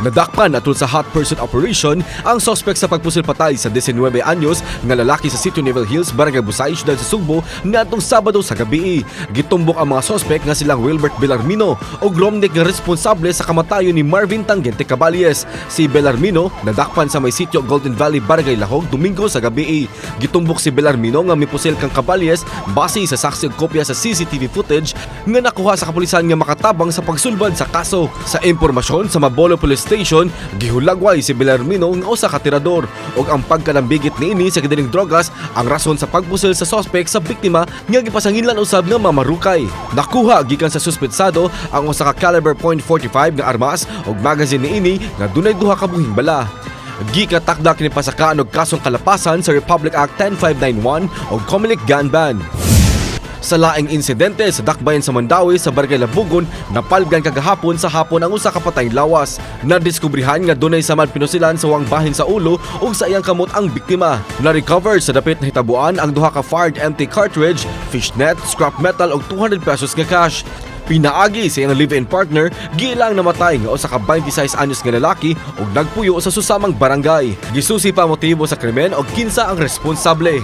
Nadakpan atul sa hot pursuit operation ang suspect sa pagpusil patay sa 19 anyos nga lalaki sa Sitio Neville Hills, Barangay Busay, Siyudad sa Sugbo ngadtong Sabado sa gabi. Gitumbok ang mga suspect nga silang Wilbert Bellarmino ug Romnick nga responsable sa kamatayon ni Marvin Tangente Caballes. Si Bellarmino nadakpan sa may sitio Golden Valley, Barangay Lahog, Domingo sa gabi. Gitumbok si Bellarmino nga mipusil kang Caballes base sa saksi ug kopya sa CCTV footage nga nakuha sa kapulisan nga makatabang sa pagsulbad sa kaso. Sa impormasyon sa Mabolo Police Station, gihulagway si Bellarmino nga usa ka tirador ug ang pagkalambigit niini sa gidining drogas ang rason sa pagpusil sa suspect sa biktima nga gipasanginlan usab nga mamarukay. Nakuha gikan sa suspetsado ang usa ka caliber .45 nga armas ug magazine niini nga dunay duha ka buhing bala. Gikatakda kini pasakaan og kasong kalapasan sa Republic Act 10591 ug Comelec Gun Ban. Sa laing insidente sa dakbayan sa Mandawi sa Barangay Labugon, napalgan kagahapon sa hapon ang usa ka patayng lawas. Nadiskubrihan nga dunay samad pinusilan sa wang bahin sa ulo ug sa iyang kamot ang biktima. Na-recover sa dapit na hitabuan ang duha ka fired empty cartridge, fishnet, scrap metal ug 200 pesos nga cash. Pinaagi sa iyang live-in partner, gilang namatay nga usa ka 26 anyos nga lalaki ug nagpuyo sa susamang barangay. Gisusi pa motibo sa krimen ug kinsa ang responsable.